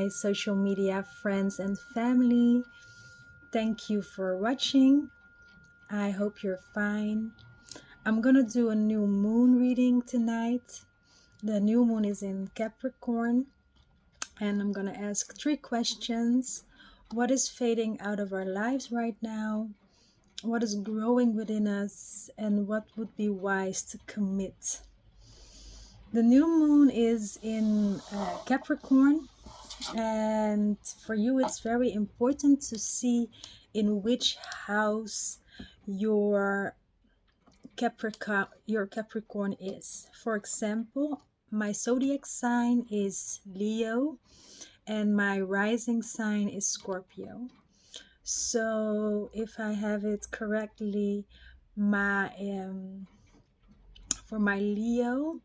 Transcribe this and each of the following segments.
my social media friends and family. Thank you for watching. I hope you're fine. I'm gonna do a new moon reading tonight. The new moon is in Capricorn, and I'm gonna ask 3 questions. What is fading out of our lives right now? What is growing within us? And what would be wise to commit? The new moon is in Capricorn, and for you it's very important to see in which house your Capricorn is. For example, my zodiac sign is Leo and my rising sign is Scorpio. So if I have it correctly, my for my Leo,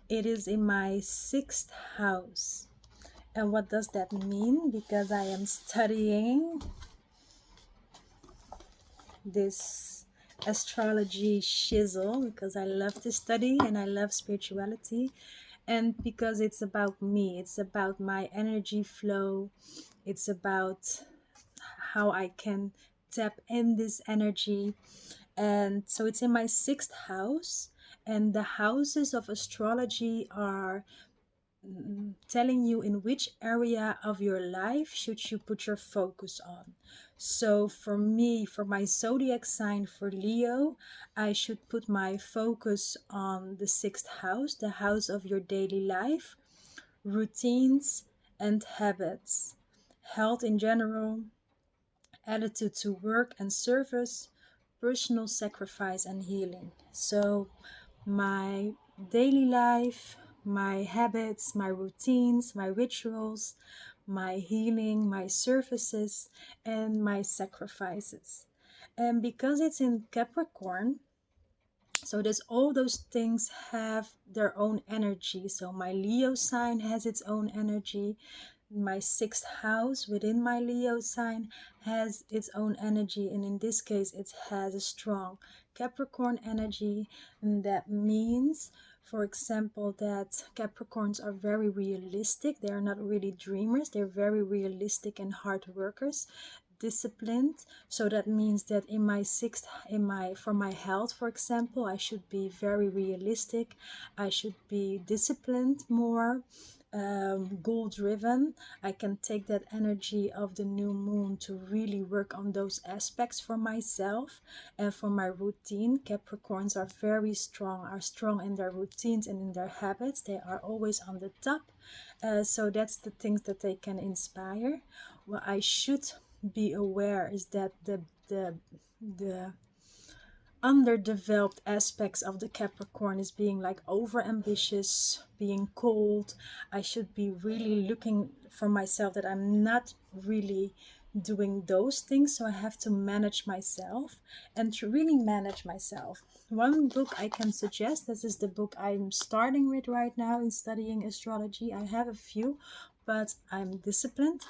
it is in my 6th house. And what does that mean? Because I am studying this astrology shizzle, because I love to study and I love spirituality, and because it's about me, it's about my energy flow, it's about how I can tap in this energy. And so it's in my 6th house, and the houses of astrology are telling you in which area of your life should you put your focus on. So for me, for my zodiac sign for Leo, I should put my focus on the 6th house, the house of your daily life, routines and habits, health in general, attitude to work and service, personal sacrifice and healing. So my daily life, my habits, my routines, my rituals, my healing, my services, and my sacrifices. And because it's in Capricorn, so there's all those things have their own energy. So my Leo sign has its own energy. My 6th house within my Leo sign has its own energy, and in this case it has a strong Capricorn energy. And that means, for example, that Capricorns are very realistic. They are not really dreamers. They're very realistic and hard workers, disciplined. So that means that in my 6th, for my health, for example, I should be very realistic. I should be disciplined more, goal driven. I can take that energy of the new moon to really work on those aspects for myself. And for my routine, Capricorns are very strong, are strong in their routines and in their habits. They are always on the top. So that's the things that they can inspire. What I should be aware is that the underdeveloped aspects of the Capricorn is being like over ambitious, being cold. I should be really looking for myself that I'm not really doing those things. So I have to manage myself, and to really manage myself, one book I can suggest, this is the book I'm starting with right now in studying astrology. I have a few, but I'm disciplined.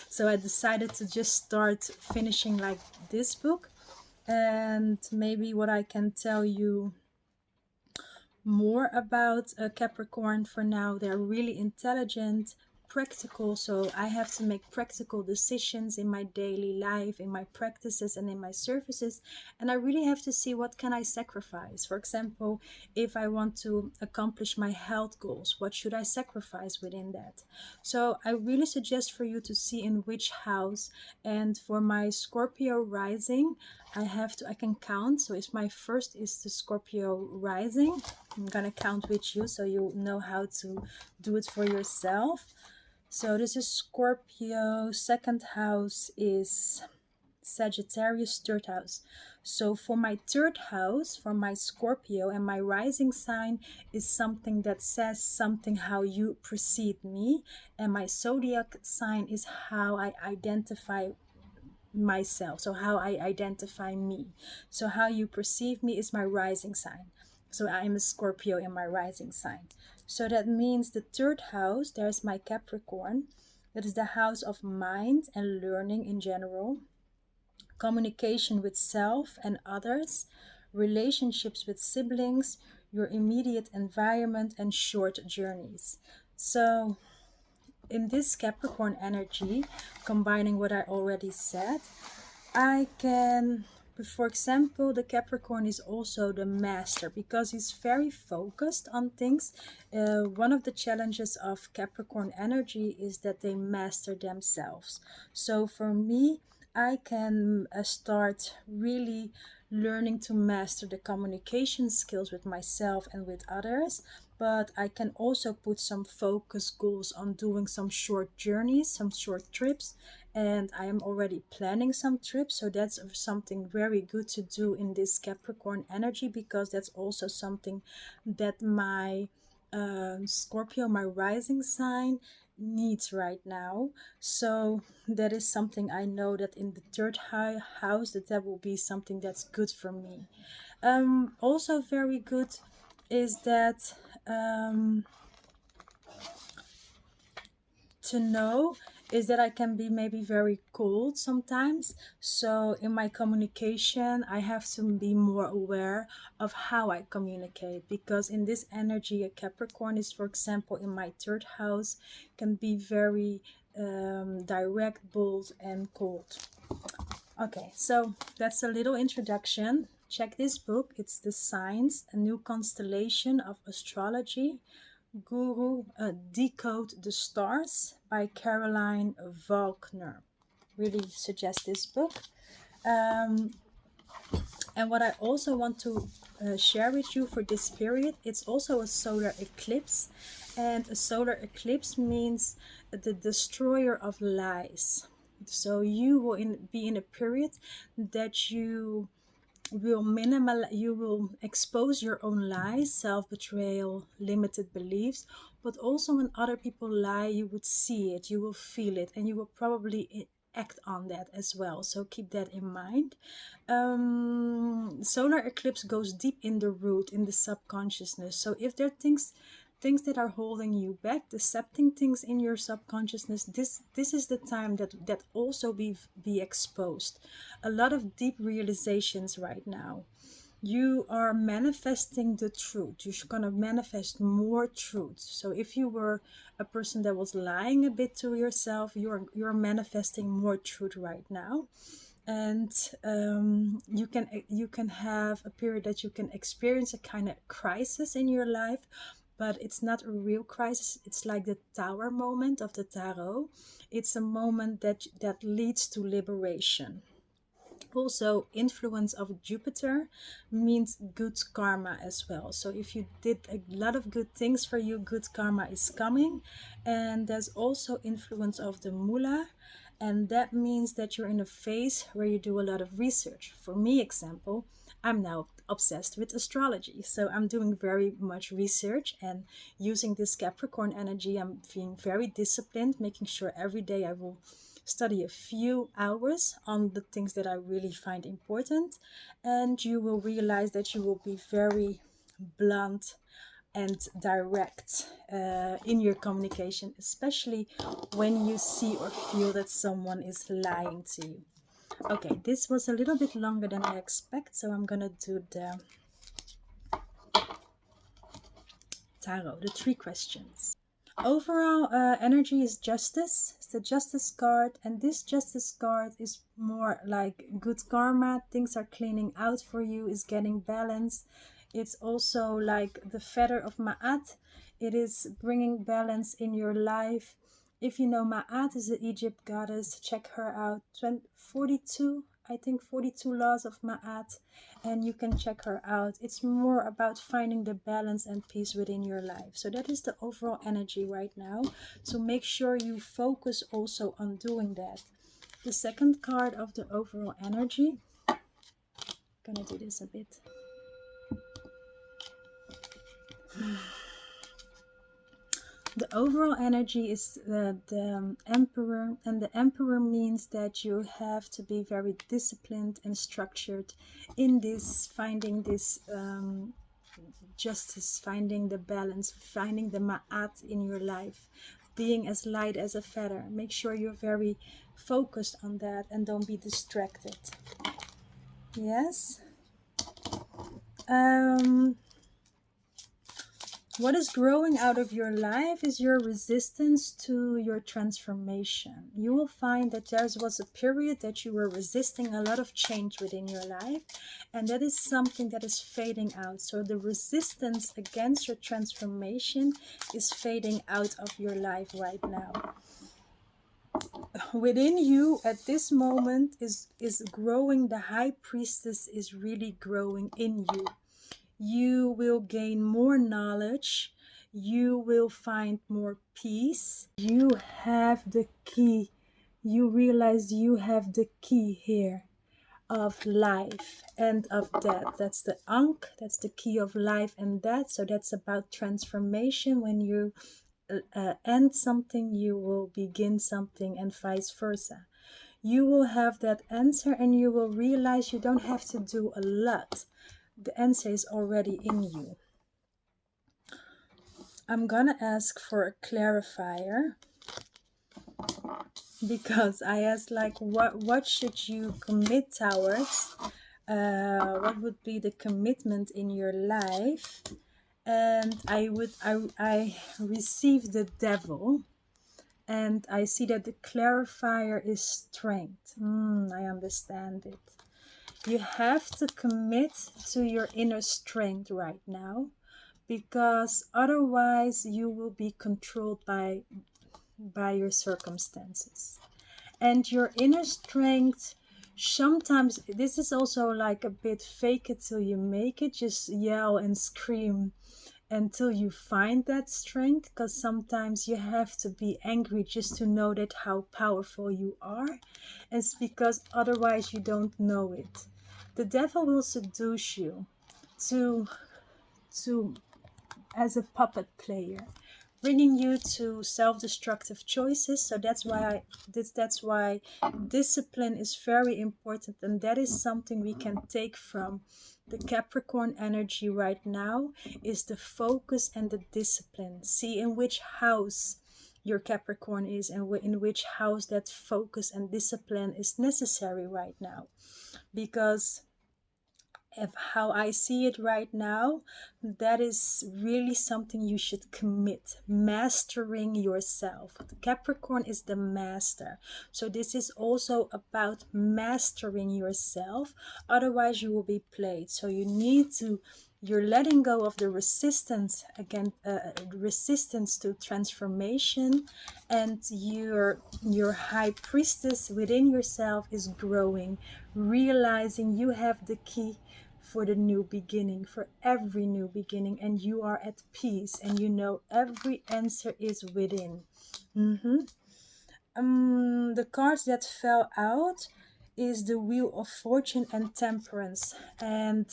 So I decided to just start finishing like this book. And maybe what I can tell you more about Capricorn for now, they're really intelligent, practical. So I have to make practical decisions in my daily life, in my practices and in my services, and I really have to see what can I sacrifice. For example, if I want to accomplish my health goals, what should I sacrifice within that? So I really suggest for you to see in which house. And for my Scorpio rising, I can count. So it's my first is the Scorpio rising. I'm gonna count with you so you know how to do it for yourself. So this is Scorpio, 2nd house is Sagittarius, 3rd house. So for my 3rd house, for my Scorpio, and my rising sign is something that says something how you perceive me, and my zodiac sign is how I identify myself, so how I identify me. So how you perceive me is my rising sign. So I am a Scorpio in my rising sign. So that means the 3rd house, there's my Capricorn. That is the house of mind and learning in general, communication with self and others, relationships with siblings, your immediate environment, and short journeys. So in this Capricorn energy, combining what I already said, I can, for example, the Capricorn is also the master because he's very focused on things. One of the challenges of Capricorn energy is that they master themselves. So for me, I can start really learning to master the communication skills with myself and with others. But I can also put some focus goals on doing some short journeys, some short trips, and I am already planning some trips. So that's something very good to do in this Capricorn energy, because that's also something that my Scorpio, my rising sign, needs right now. So that is something I know that in the third house that will be something that's good for me. Also very good is that to know is that I can be maybe very cold sometimes. So in my communication, I have to be more aware of how I communicate, because in this energy, a Capricorn is, for example, in my third house, can be very direct, bold, and cold. Okay, so that's a little introduction. Check this book. It's The Signs, a New Constellation of Astrology. Guru Decode the Stars by Caroline Faulkner. Really suggest this book. And what I also want to share with you for this period, it's also a solar eclipse. And a solar eclipse means the destroyer of lies. So you will be in a period that you will expose your own lies, self-betrayal, limited beliefs, but also when other people lie, you would see it, you will feel it, and you will probably act on that as well. So keep that in mind. Solar eclipse goes deep in the root, in the subconsciousness. So if there are things that are holding you back, decepting things in your subconsciousness, this is the time that also be exposed. A lot of deep realizations right now. You are manifesting the truth. You're gonna manifest more truth. So if you were a person that was lying a bit to yourself, you're manifesting more truth right now. And you can have a period that you can experience a kind of crisis in your life, but it's not a real crisis. It's like the tower moment of the tarot. It's a moment that leads to liberation. Also, influence of Jupiter means good karma as well. So if you did a lot of good things for you, good karma is coming. And there's also influence of the Mula, and that means that you're in a phase where you do a lot of research. For me, example, I'm now obsessed with astrology, so I'm doing very much research, and using this Capricorn energy, I'm being very disciplined, making sure every day I will study a few hours on the things that I really find important, and you will realize that you will be very blunt and direct in your communication, especially when you see or feel that someone is lying to you. Okay, this was a little bit longer than I expect, so I'm gonna do the tarot, the 3 questions. Overall energy is justice. It's the justice card, and this justice card is more like good karma. Things are cleaning out for you, is getting balance. It's also like the feather of Ma'at. It is bringing balance in your life. If you know, Ma'at is the Egypt goddess. Check her out. 42, I think 42 laws of Ma'at, and you can check her out. It's more about finding the balance and peace within your life. So that is the overall energy right now. So make sure you focus also on doing that. The second card of the overall energy, I'm gonna do this a bit. The overall energy is the Emperor, and the Emperor means that you have to be very disciplined and structured in this, finding this justice, finding the balance, finding the Ma'at in your life, being as light as a feather. Make sure you're very focused on that and don't be distracted. Yes. What is growing out of your life is your resistance to your transformation. You will find that there was a period that you were resisting a lot of change within your life, and that is something that is fading out. So the resistance against your transformation is fading out of your life right now. Within you at this moment is growing. The high priestess is really growing in you. You will gain more knowledge. You will find more peace. You have the key. You realize you have the key here of life and of death. That's the Ankh. That's the key of life and death. So that's about transformation. When you end something, you will begin something, and vice versa. You will have that answer, and you will realize you don't have to do a lot. The answer is already in you. I'm gonna ask for a clarifier, because I asked like what should you commit towards, what would be the commitment in your life, and I received the devil, and I see that the clarifier is strength. I understand it. You have to commit to your inner strength right now, because otherwise you will be controlled by your circumstances. And your inner strength, sometimes this is also like a bit fake it till you make it, just yell and scream until you find that strength, because sometimes you have to be angry just to know that how powerful you are. It's because otherwise you don't know it. The devil will seduce you to as a puppet player, bringing you to self-destructive choices. So that's why discipline is very important, and that is something we can take from the Capricorn energy right now, is the focus and the discipline. See in which house your Capricorn is, and in which house that focus and discipline is necessary right now. Because of how I see it right now, that is really something you should commit. Mastering yourself. The Capricorn is the master. So this is also about mastering yourself. Otherwise you will be played. So you're letting go of the resistance resistance to transformation, and your high priestess within yourself is growing, realizing you have the key for the new beginning, for every new beginning, and you are at peace, and you know every answer is within. The cards that fell out is the Wheel of Fortune and Temperance, and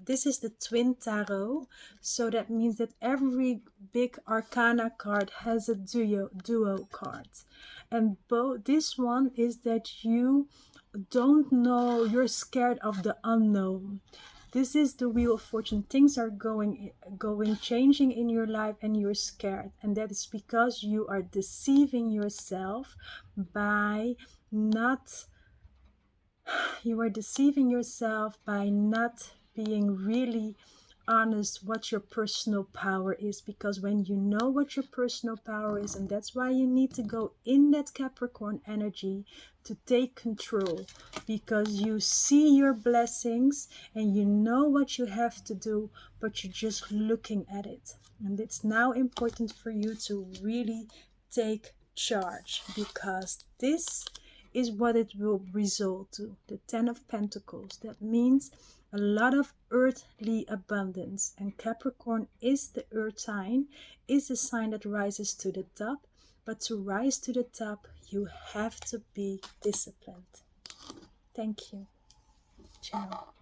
this is the Twin Tarot. So that means that every big arcana card has a duo card, and both this one is that you don't know, you're scared of the unknown. This is the Wheel of Fortune. Things are changing in your life, and you're scared. And that is because you are deceiving yourself by not being really honest what your personal power is. Because when you know what your personal power is, and that's why you need to go in that Capricorn energy to take control, because you see your blessings and you know what you have to do, but you're just looking at it. And it's now important for you to really take charge, because this is what it will result to. The 10 of Pentacles. That means a lot of earthly abundance. And Capricorn is the earth sign, is a sign that rises to the top. But to rise to the top, you have to be disciplined. Thank you. Ciao.